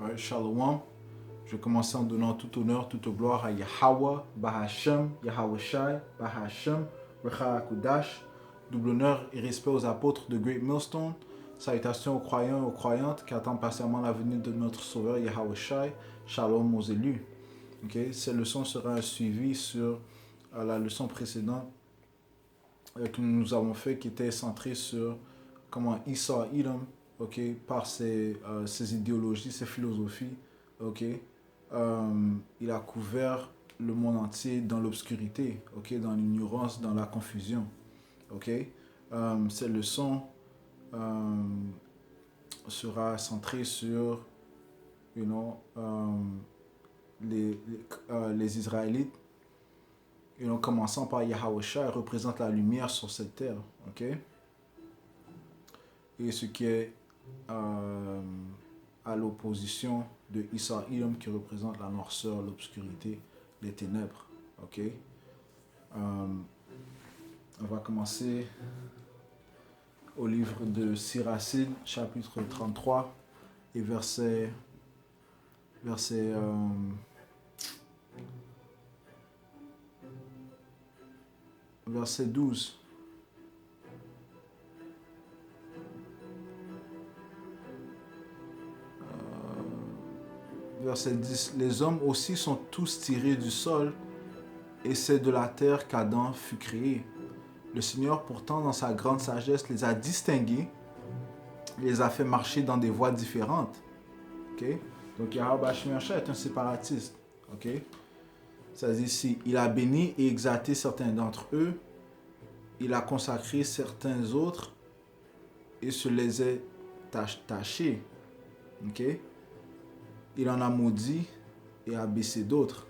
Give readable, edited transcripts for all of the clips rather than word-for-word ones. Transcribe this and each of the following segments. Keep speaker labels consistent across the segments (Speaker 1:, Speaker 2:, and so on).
Speaker 1: Ouais, Shalom. Je vais commencer en donnant tout honneur, toute gloire à Yahweh, Bahashem, Yahweh Shai, Bahashem, Recha Kudash. Double honneur et respect aux apôtres de Great Millstone. Salutations aux croyants et aux croyantes qui attendent patiemment la venue de notre Sauveur Yahweh Shai. Shalom aux élus. Okay? Cette leçon sera un suivi sur la leçon précédente que nous avons fait qui était centrée sur comment Esau Edom, par ses idéologies, ses philosophies, ok, il a couvert le monde entier dans l'obscurité, dans l'ignorance, dans la confusion. Cette leçon sera centrée sur les Israélites, commençant par Yahweh Shai, représente la lumière sur cette terre. Et ce qui est à l'opposition de Issa Edom qui représente la noirceur, l'obscurité, les ténèbres. On va commencer au livre de Siracide, chapitre 33 et verset 12. Verset 10. Les hommes aussi sont tous tirés du sol, et c'est de la terre qu'Adam fut créé. Le Seigneur, pourtant, dans sa grande sagesse, les a distingués, les a fait marcher dans des voies différentes. Donc Yahweh Shai est un séparatiste. C'est-à-dire ici, il a béni et exalté certains d'entre eux, il a consacré certains autres et se les est tachés. Il en a maudit et abaissé d'autres.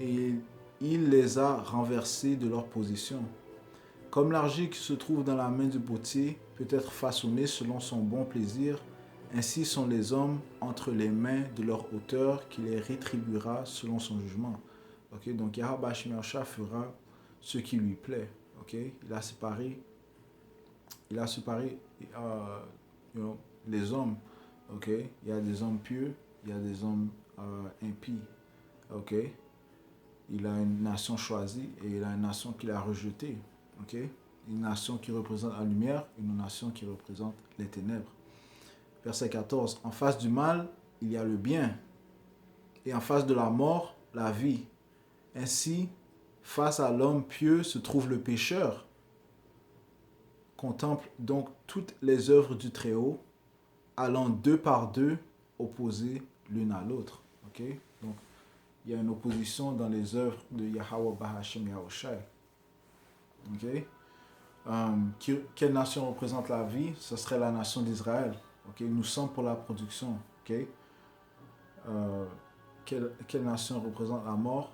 Speaker 1: Et il les a renversés de leur position. Comme l'argile qui se trouve dans la main du potier peut être façonnée selon son bon plaisir, ainsi sont les hommes entre les mains de leur auteur qui les rétribuera selon son jugement. Donc Yahweh Shai fera ce qui lui plaît. Il a séparé les hommes. Il y a des hommes pieux, il y a des hommes impies. Il a une nation choisie et il a une nation qu'il a rejetée. Une nation qui représente la lumière, une nation qui représente les ténèbres. Verset 14. En face du mal, il y a le bien. Et en face de la mort, la vie. Ainsi, face à l'homme pieux se trouve le pécheur. Contemple donc toutes les œuvres du Très-Haut, allant deux par deux, opposées l'une à l'autre. Donc, il y a une opposition dans les œuvres de Yahweh Bahashem Yahweh Shai. Quelle nation représente la vie? Ce serait la nation d'Israël. Nous sommes pour la production. Quelle nation représente la mort?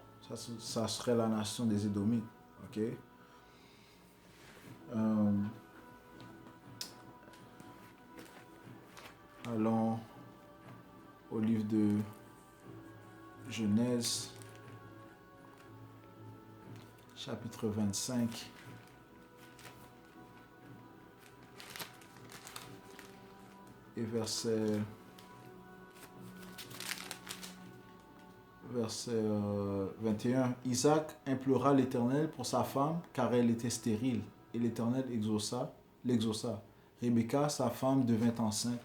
Speaker 1: Ça serait la nation des Édomites. Allons au livre de Genèse, chapitre 25. Et verset 21. Isaac implora l'Éternel pour sa femme, car elle était stérile, et l'Éternel l'exauça. Rebecca, sa femme, devint enceinte.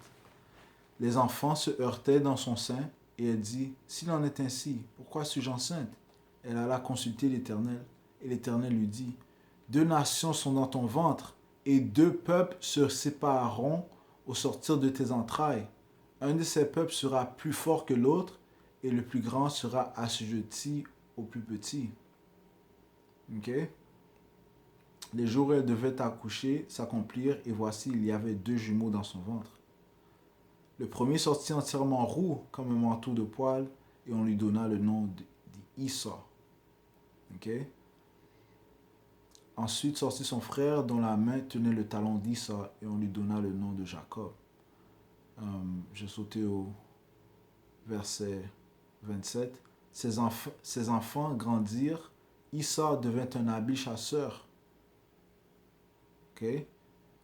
Speaker 1: Les enfants se heurtaient dans son sein, et elle dit, s'il en est ainsi, pourquoi suis-je enceinte? Elle alla consulter l'Éternel, et l'Éternel lui dit, 2 nations sont dans ton ventre, et 2 peuples se sépareront au sortir de tes entrailles. Un de ces peuples sera plus fort que l'autre, et le plus grand sera assujetti au plus petit. Les jours où elle devait accoucher s'accomplirent, et voici, il y avait 2 jumeaux dans son ventre. Le premier sortit entièrement roux, comme un manteau de poil, et on lui donna le nom d'Esau. Ensuite sortit son frère, dont la main tenait le talon d'Esau, et on lui donna le nom de Jacob. Je sautais au verset 27. Ses enfants grandirent. Esau devint un habile chasseur.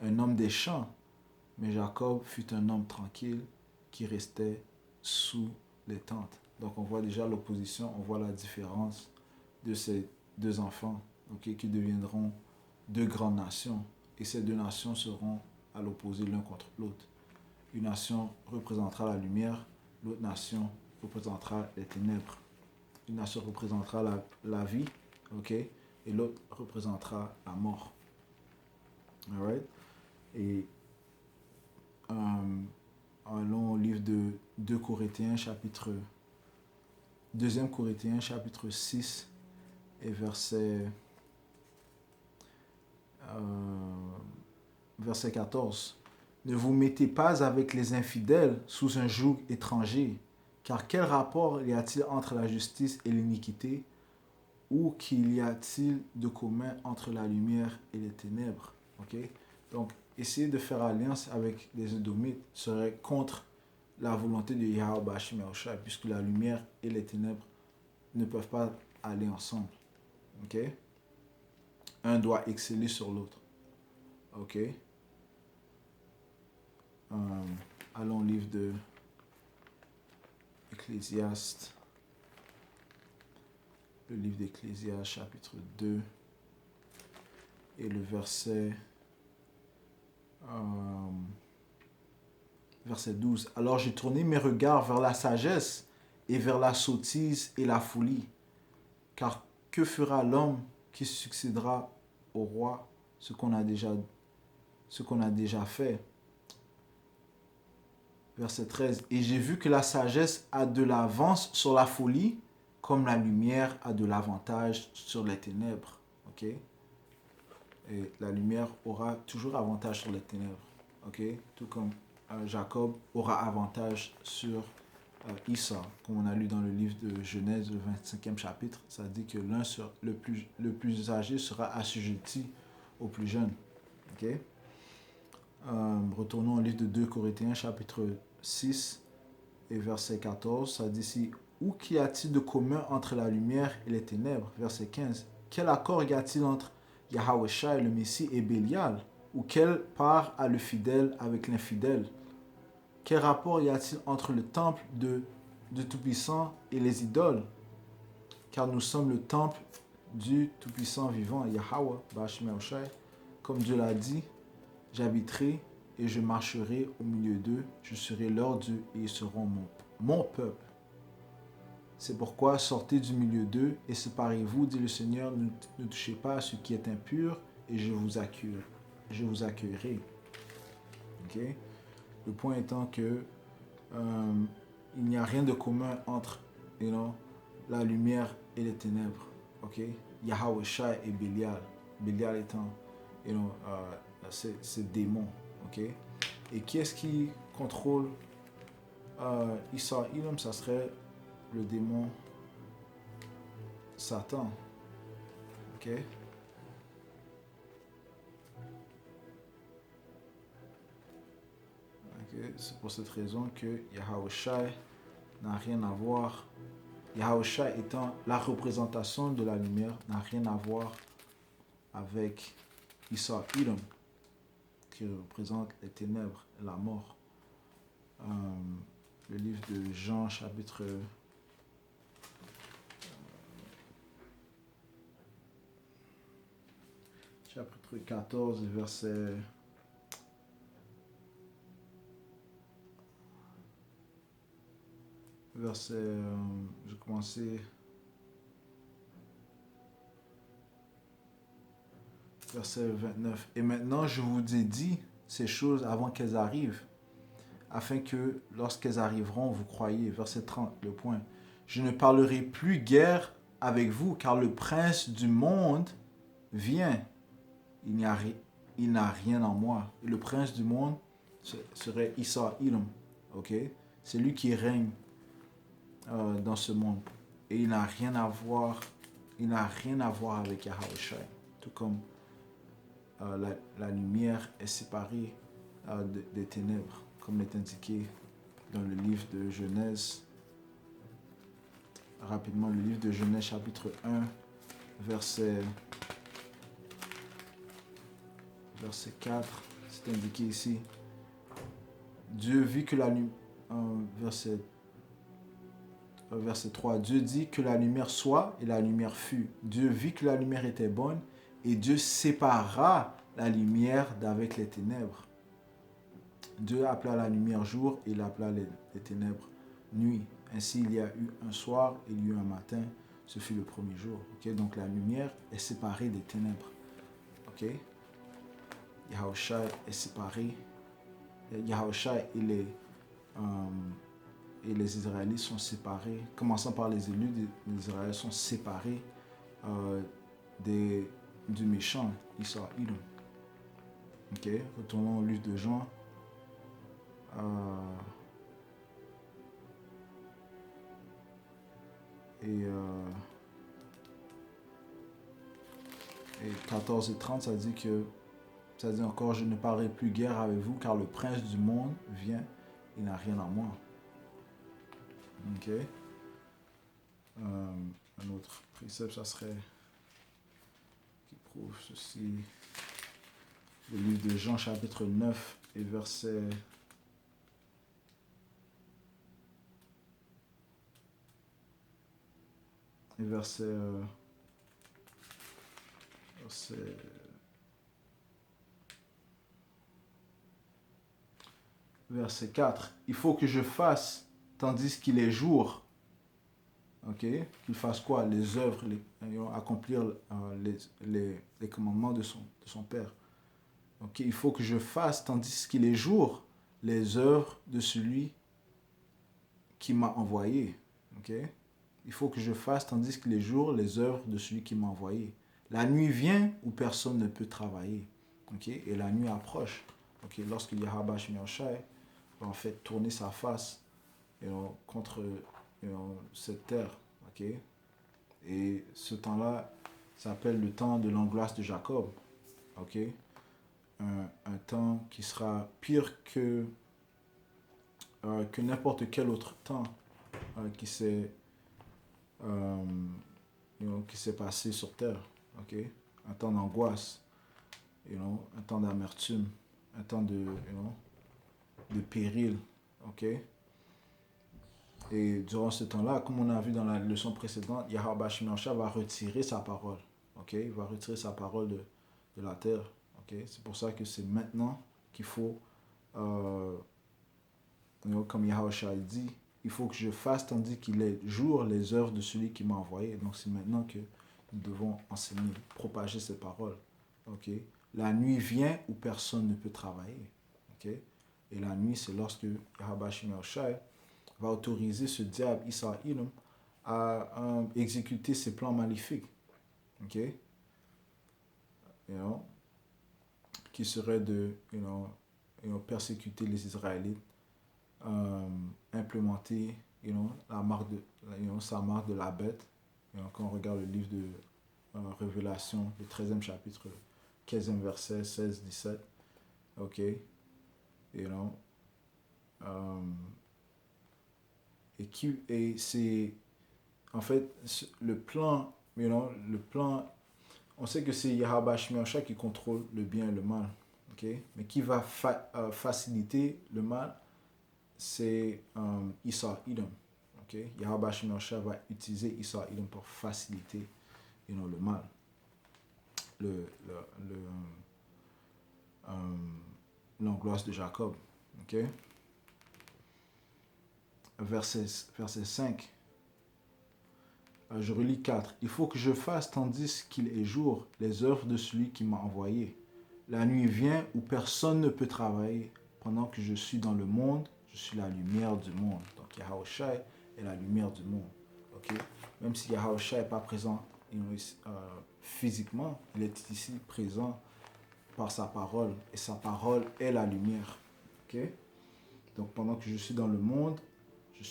Speaker 1: Un homme des champs. Mais Jacob fut un homme tranquille qui restait sous les tentes. Donc on voit déjà l'opposition, on voit la différence de ces deux enfants, ok, qui deviendront deux grandes nations. Et ces deux nations seront à l'opposé l'un contre l'autre. Une nation représentera la lumière, l'autre nation représentera les ténèbres. Une nation représentera la vie, ok, et l'autre représentera la mort. Alright? Et allons au livre de 2 Corinthiens, chapitre 2 Corinthiens, chapitre 6 et verset 14. Ne vous mettez pas avec les infidèles sous un joug étranger, car quel rapport y a-t-il entre la justice et l'iniquité, ou qu'il y a-t-il de commun entre la lumière et les ténèbres? Okay? Donc, essayer de faire alliance avec les Édomites serait contre la volonté de Yahweh Bashim Yahushua, puisque la lumière et les ténèbres ne peuvent pas aller ensemble. Okay? Un doit exceller sur l'autre. Ok? Allons au livre de Ecclésiaste. Le livre d'Ecclésiaste, chapitre 2, et le verset 12. Alors j'ai tourné mes regards vers la sagesse et vers la sottise et la folie. Car que fera l'homme qui succédera au roi, ce qu'on a déjà fait? Verset 13. Et j'ai vu que la sagesse a de l'avance sur la folie, comme la lumière a de l'avantage sur les ténèbres. Ok? Et la lumière aura toujours avantage sur les ténèbres. Ok? Tout comme Jacob aura avantage sur Isa. Comme on a lu dans le livre de Genèse, le 25e chapitre, ça dit que le plus âgé sera assujetti au plus jeune. Ok? Retournons au livre de 2 Corinthiens, chapitre 6 et verset 14. Ça dit ici: où qu'y a-t-il de commun entre la lumière et les ténèbres? Verset 15. Quel accord y a-t-il entre Yahweh le Messie et Bélial? Ou quelle part a le fidèle avec l'infidèle? Quel rapport y a-t-il entre le temple de Tout-Puissant et les idoles? Car nous sommes le temple du Tout-Puissant vivant, Yahweh, Bashim Yahushai. Comme Dieu l'a dit, j'habiterai et je marcherai au milieu d'eux, je serai leur Dieu et ils seront mon peuple. C'est pourquoi sortez du milieu d'eux et séparez-vous, dit le Seigneur, ne touchez pas à ce qui est impur et je vous accueillerai. Okay? Le point étant que il n'y a rien de commun entre la lumière et les ténèbres. Okay? Yahweh Shai et Bélial. Bélial étant ces démons. Okay? Et qui est-ce qui contrôle Issa Ilum? Ça serait le démon Satan. Ok? C'est pour cette raison que Yahweh Shai n'a rien à voir. Yahweh Shai étant la représentation de la lumière, n'a rien à voir avec Issa Ilum, qui représente les ténèbres et la mort. Le livre de Jean, chapitre 14, verset 29. Et maintenant, je vous ai dit ces choses avant qu'elles arrivent, afin que lorsqu'elles arriveront, vous croyez. Verset 30, le point. Je ne parlerai plus guère avec vous, car le prince du monde vient. Il n'a rien en moi. Et le prince du monde serait Issa Ilum. Okay? C'est lui qui règne dans ce monde. Et il n'a rien à voir avec Yahweh Shai. Tout comme la lumière est séparée des ténèbres, comme est indiqué dans le livre de Genèse. Rapidement, le livre de Genèse, chapitre 1, verset 4, c'est indiqué ici. Dieu vit que la lumière, verset verset 3, Dieu dit que la lumière soit et la lumière fut. Dieu vit que la lumière était bonne et Dieu sépara la lumière d'avec les ténèbres. Dieu appela la lumière jour et il appela les ténèbres nuit. Ainsi, il y a eu un soir et il y a eu un matin. Ce fut le premier jour. Okay? Donc, la lumière est séparée des ténèbres. Okay? Yahushua est séparé. Yahushua et les Israélites sont séparés. Commençant par les élus, les Israélites sont séparés du méchant, Esau, Edom. Okay? Retournons au livre de Jean. Et 14 et 30, ça dit encore, je ne parlerai plus guère avec vous, car le prince du monde vient, il n'a rien à moi. Ok. Un autre précepte, ça serait qui prouve ceci. Le livre de Jean, chapitre 9 et verset 4. Il faut que je fasse tandis qu'il est jour. Ok, qu'il fasse quoi? Les œuvres, accomplir les commandements de son Père. Ok, il faut que je fasse tandis qu'il est jour les œuvres de celui qui m'a envoyé. Ok, il faut que je fasse tandis qu'il est jour les œuvres de celui qui m'a envoyé. La nuit vient où personne ne peut travailler. Ok, et la nuit approche. Ok, lorsque Yahweh Shemioshai va en fait tourner sa face contre cette terre. Okay? Et ce temps-là s'appelle le temps de l'angoisse de Jacob. Okay? Un temps qui sera pire que n'importe quel autre temps qui s'est passé sur terre. Okay? Un temps d'angoisse, un temps d'amertume, un temps de péril. Okay? Et durant ce temps-là, comme on a vu dans la leçon précédente, Yahweh Shemioshai va retirer sa parole. Okay? Il va retirer sa parole de la terre. Okay? C'est pour ça que c'est maintenant qu'il faut, comme Yahweh dit, il faut que je fasse tandis qu'il est jour les œuvres de celui qui m'a envoyé. Donc c'est maintenant que nous devons enseigner, propager ces paroles. Okay? La nuit vient où personne ne peut travailler. Okay? Et la nuit, c'est lorsque Yahweh Shemioshai va autoriser ce diable, Esau Edom, à exécuter ses plans maléfiques. Ok? Qui serait de persécuter les Israélites, implémenter sa marque de la bête. Quand on regarde le livre de Révélation, le 13e chapitre, 15e verset, 16-17. Ok? Et c'est en fait le plan, on sait que c'est Yahweh Shemioshai qui contrôle le bien et le mal, okay? Mais qui va faciliter le mal, c'est Esau Edom. Okay? Yahweh Shemioshai va utiliser Esau Edom pour faciliter le mal, l'angoisse de Jacob. Okay? Verset 5. Je relis 4. Il faut que je fasse tandis qu'il est jour les œuvres de celui qui m'a envoyé. La nuit vient où personne ne peut travailler. Pendant que je suis dans le monde, je suis la lumière du monde. Donc Yahushua est la lumière du monde. Okay? Même si Yahushua n'est pas présent physiquement, il est ici présent par sa parole. Et sa parole est la lumière. Okay? Donc pendant que je suis dans le monde, je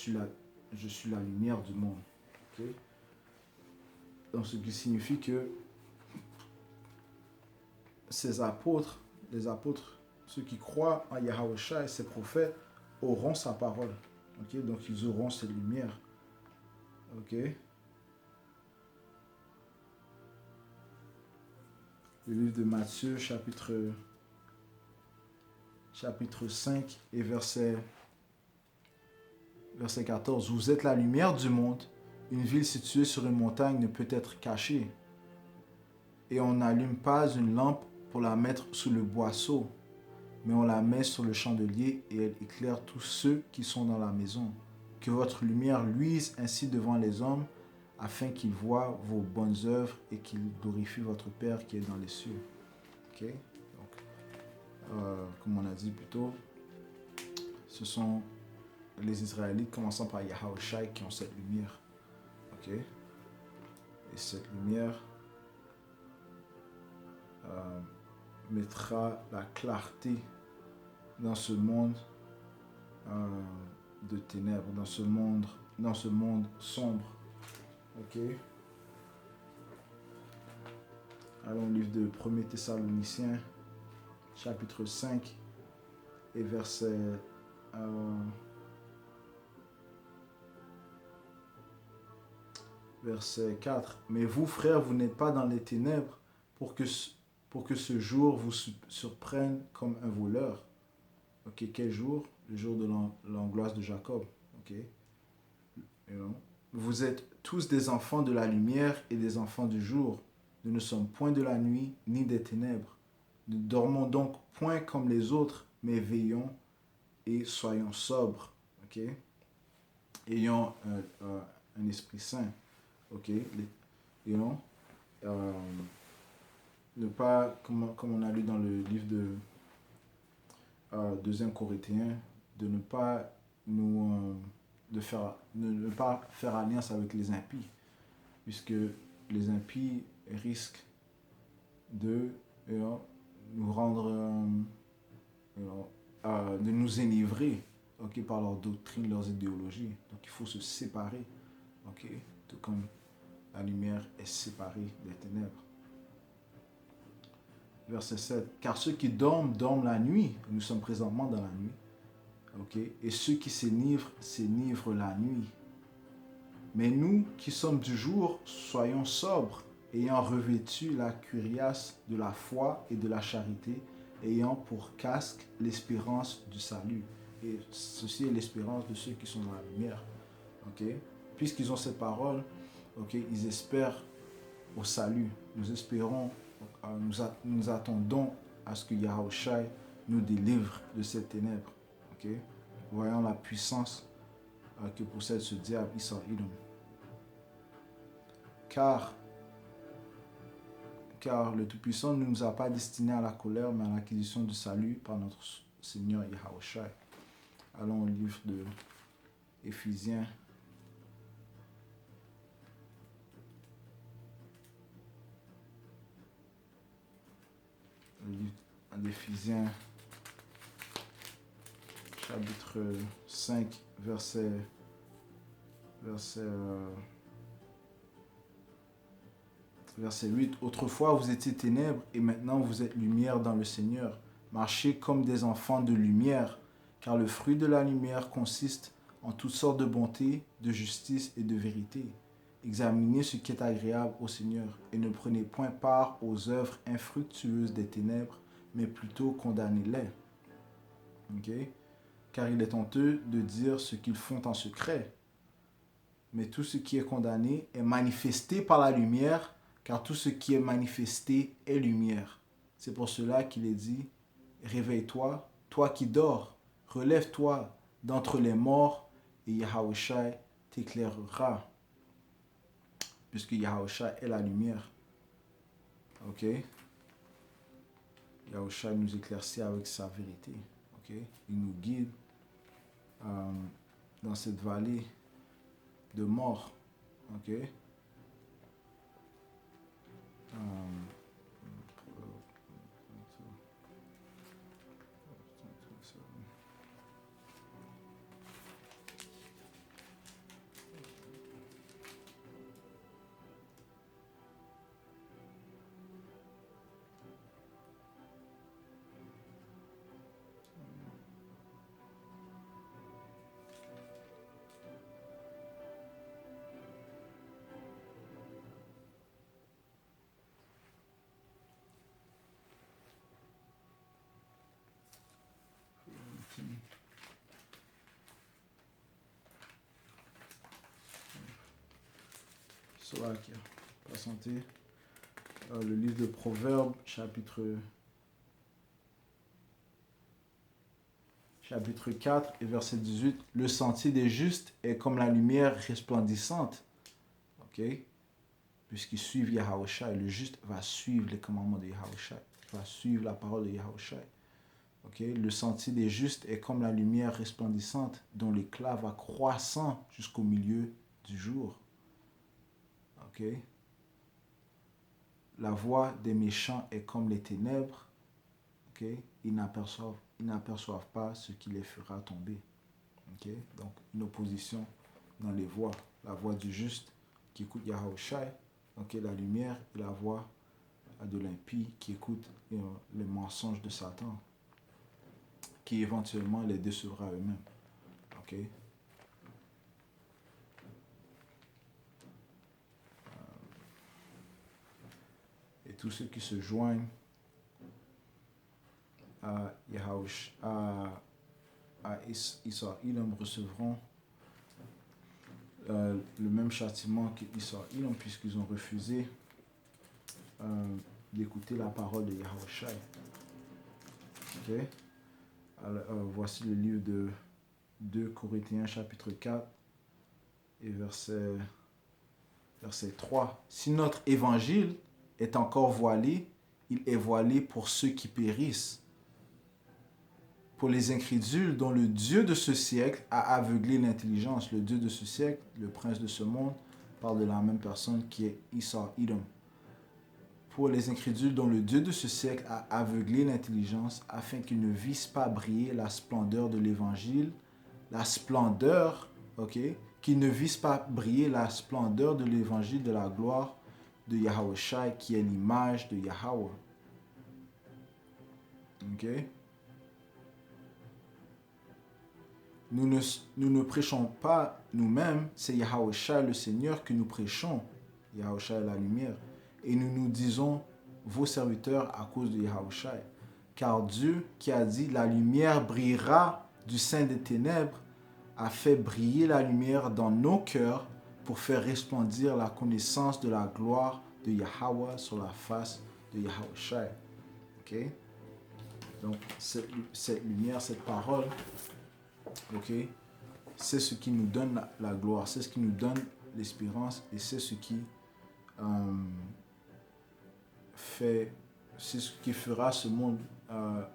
Speaker 1: suis la lumière du monde. Okay? Donc ce qui signifie que les apôtres, ceux qui croient en Yahushua et ses prophètes, auront sa parole. Okay? Donc ils auront cette lumière. Okay? Le livre de Matthieu, chapitre 5 et verset Verset 14. Vous êtes la lumière du monde. Une ville située sur une montagne ne peut être cachée. Et on n'allume pas une lampe pour la mettre sous le boisseau, mais on la met sur le chandelier et elle éclaire tous ceux qui sont dans la maison. Que votre lumière luise ainsi devant les hommes, afin qu'ils voient vos bonnes œuvres et qu'ils glorifient votre Père qui est dans les cieux. Ok? Donc, comme on a dit plus tôt, ce sont les Israélites, commençant par Yahushua, qui ont cette lumière. Ok? Et cette lumière mettra la clarté dans ce monde de ténèbres, dans ce monde sombre. Ok? Allons au livre de 1er Thessaloniciens, chapitre 5 et verset 4. Mais vous, frères, vous n'êtes pas dans les ténèbres pour que ce jour vous surprenne comme un voleur. Ok, quel jour? Le jour de l'angoisse de Jacob. Ok. You know? Vous êtes tous des enfants de la lumière et des enfants du jour. Nous ne sommes point de la nuit ni des ténèbres. Nous ne dormons donc point comme les autres, mais veillons et soyons sobres. Ok. Ayant un esprit saint. Ok. You know? Ne pas, comme on a lu dans le livre de 2 Corinthiens, de ne pas ne pas faire alliance avec les impies, puisque les impies risquent de nous rendre, de nous enivrer, ok, par leur doctrine, leurs idéologies. Donc il faut se séparer, ok, tout comme la lumière est séparée des ténèbres. Verset 7. Car ceux qui dorment, dorment la nuit. Nous sommes présentement dans la nuit. Okay? Et ceux qui s'enivrent, s'enivrent la nuit. Mais nous qui sommes du jour, soyons sobres, ayant revêtu la cuirasse de la foi et de la charité, ayant pour casque l'espérance du salut. Et ceci est l'espérance de ceux qui sont dans la lumière. Okay? Puisqu'ils ont cette parole, okay, ils espèrent au salut. Nous espérons, nous attendons à ce que Yahushua nous délivre de cette ténèbre. Okay? Voyons la puissance que possède ce diable, Issa Idom. Car le Tout-Puissant ne nous a pas destinés à la colère, mais à l'acquisition du salut par notre Seigneur Yahushua. Allons au livre de Éphésiens. Le livre d'Éphésiens, chapitre 5, verset 8. Autrefois, vous étiez ténèbres et maintenant vous êtes lumière dans le Seigneur. Marchez comme des enfants de lumière, car le fruit de la lumière consiste en toutes sortes de bonté, de justice et de vérité. Examinez ce qui est agréable au Seigneur et ne prenez point part aux œuvres infructueuses des ténèbres, mais plutôt condamnez-les. Okay? Car il est honteux de dire ce qu'ils font en secret. Mais tout ce qui est condamné est manifesté par la lumière, car tout ce qui est manifesté est lumière. C'est pour cela qu'il est dit, réveille-toi, toi qui dors, relève-toi d'entre les morts et Yahushua t'éclairera. Puisque Yahushua est la lumière. Ok? Yahushua nous éclaircit avec sa vérité. Ok? Il nous guide dans cette vallée de mort. Ok? cela qui a patienté. Le livre de Proverbes, chapitre 4 et verset 18. Le sentier des justes est comme la lumière resplendissante. Ok? Puisqu'ils suivent Yahawashi, le juste va suivre les commandements de Yahawashi, va suivre la parole de Yahawashi. Okay? Le sentier des justes est comme la lumière resplendissante dont l'éclat va croissant jusqu'au milieu du jour. Okay? La voie des méchants est comme les ténèbres. Okay? Ils n'aperçoivent pas ce qui les fera tomber. Okay? Donc, une opposition dans les voies. La voie du juste qui écoute Yahawashi, okay? La lumière, et la voie de l'impie qui écoute les mensonges de Satan, qui éventuellement les décevra eux-mêmes. Ok? Et tous ceux qui se joignent à Yahawashi, à Issa Ilam recevront le même châtiment que Issa Ilam, puisqu'ils ont refusé d'écouter la parole de Yahawashi. Ok? Alors, voici le livre de 2 Corinthiens chapitre 4 et verset 3. Si notre évangile est encore voilé, il est voilé pour ceux qui périssent, pour les incrédules dont le Dieu de ce siècle a aveuglé l'intelligence. Le Dieu de ce siècle, le prince de ce monde, parle de la même personne qui est Issa Edom. Pour les incrédules dont le Dieu de ce siècle a aveuglé l'intelligence afin qu'ils ne vissent pas briller la splendeur de l'évangile, la splendeur, ok, qu'ils ne vissent pas briller la splendeur de l'évangile de la gloire de Yahawashi qui est l'image de Yahweh. Ok? Nous ne prêchons pas nous-mêmes, c'est Yahawashi le Seigneur que nous prêchons. Yahawashi est la lumière. Et nous nous disons vos serviteurs à cause de Yahawashi. Car Dieu qui a dit la lumière brillera du sein des ténèbres a fait briller la lumière dans nos cœurs pour faire resplendir la connaissance de la gloire de Yahweh sur la face de Yahawashi. Ok? Donc cette lumière, cette parole, ok, c'est ce qui nous donne la gloire, c'est ce qui nous donne l'espérance et c'est ce qui c'est ce qui fera ce monde,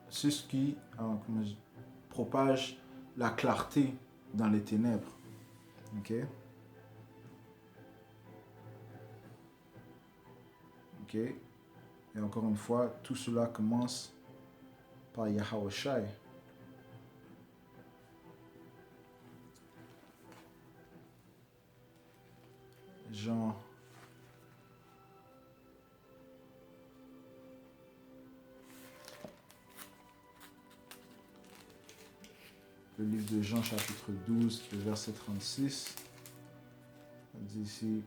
Speaker 1: c'est ce qui propage la clarté dans les ténèbres. Ok? Ok? Et encore une fois, tout cela commence par Yahawashi. Jean le livre de Jean chapitre 12, le verset 36. On dit ici: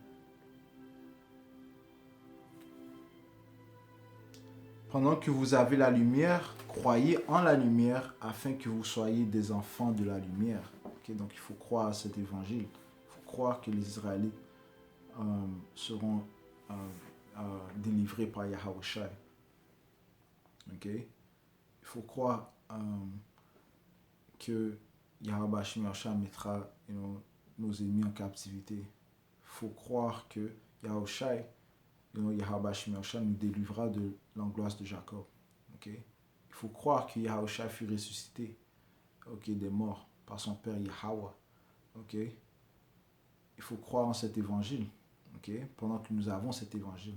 Speaker 1: pendant que vous avez la lumière, croyez en la lumière afin que vous soyez des enfants de la lumière. Okay? Donc il faut croire à cet évangile. Il faut croire que les Israélites seront délivrés par Yahawashi. Okay? Il faut croire que Yahawashi mettra nos ennemis en captivité. Il faut croire que Yahawashi nous délivrera de l'angoisse de Jacob. Okay? Il faut croire que Yahawashi fut ressuscité, okay, des morts par son père Yahweh. Okay? Il faut croire en cet évangile. Okay? Pendant que nous avons cet évangile.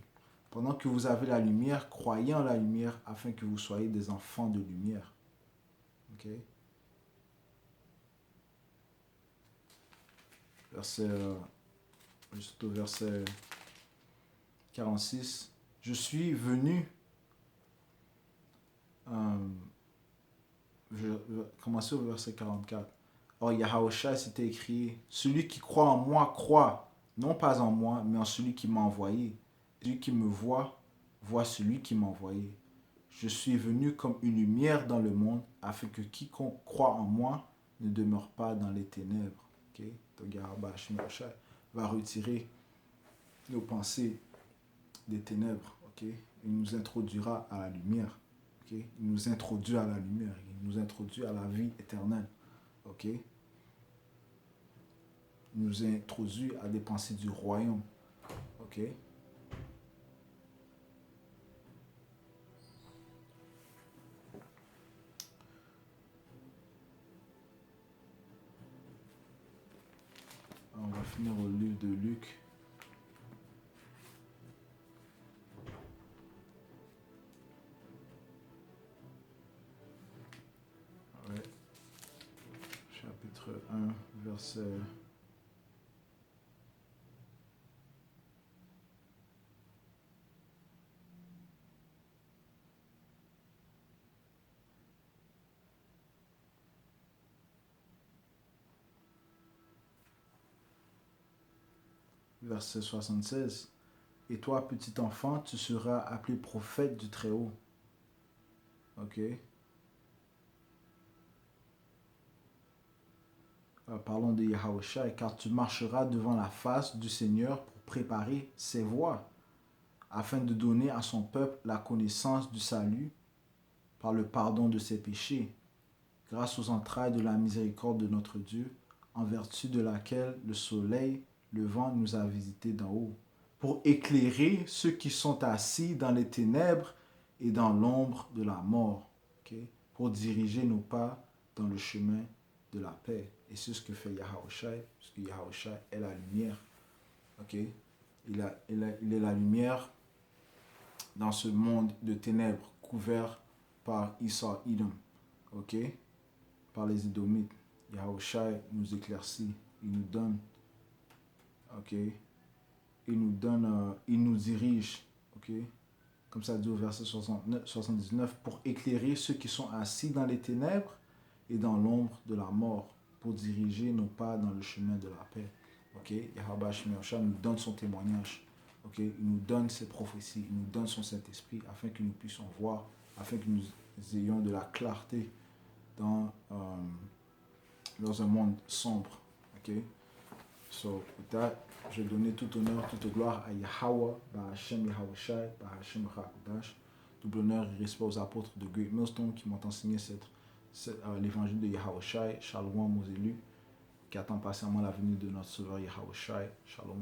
Speaker 1: Pendant que vous avez la lumière, croyez en la lumière afin que vous soyez des enfants de lumière. Okay? Juste au verset 46. Je suis venu. Je vais commencer au verset 44. Or, Yahawashi s'était écrit: celui qui croit en moi croit, non pas en moi, mais en celui qui m'a envoyé. Celui qui me voit, voit celui qui m'a envoyé. Je suis venu comme une lumière dans le monde, afin que quiconque croit en moi ne demeure pas dans les ténèbres. Okay? Donc, Yahawashi va retirer nos pensées des ténèbres, ok? Il nous introduira à la lumière, ok? Il nous introduit à la lumière, il nous introduit à la vie éternelle, ok? Il nous introduit à des pensées du royaume, ok? On va finir au livre de Luc. Ouais. Chapitre 1, verset... verset 76. Et toi, petit enfant, tu seras appelé prophète du Très-Haut. Ok? Parlons de Yahushua, car tu marcheras devant la face du Seigneur pour préparer ses voies, afin de donner à son peuple la connaissance du salut par le pardon de ses péchés, grâce aux entrailles de la miséricorde de notre Dieu, en vertu de laquelle le soleil levant nous a visités d'en haut, pour éclairer ceux qui sont assis dans les ténèbres et dans l'ombre de la mort, okay? Pour diriger nos pas dans le chemin de la paix. Et c'est ce que fait Yahushua, parce que Yahushua est la lumière. Okay? Il est la lumière dans ce monde de ténèbres couvert par Esau Edom, ok, par les Édomites. Yahushua nous éclaircit, il nous donne, ok, il nous dirige, ok, comme ça dit au verset 79, pour éclairer ceux qui sont assis dans les ténèbres et dans l'ombre de la mort, pour diriger nos pas dans le chemin de la paix. Ok, Yahushua nous donne son témoignage. Ok, il nous donne ses prophéties, il nous donne son Saint-Esprit afin que nous puissions voir, afin que nous ayons de la clarté dans un monde sombre. Ok, so with that, je vais donner tout honneur, toute gloire à Yahweh, Bahashem Yahushai, Bahashem Rakudash. Double honneur et respect aux apôtres de Great Millstone qui m'ont enseigné l'évangile de Yahushai. Shalom aux élus qui attendent patiemment la venue de notre Sauveur Yahushai. Shalom.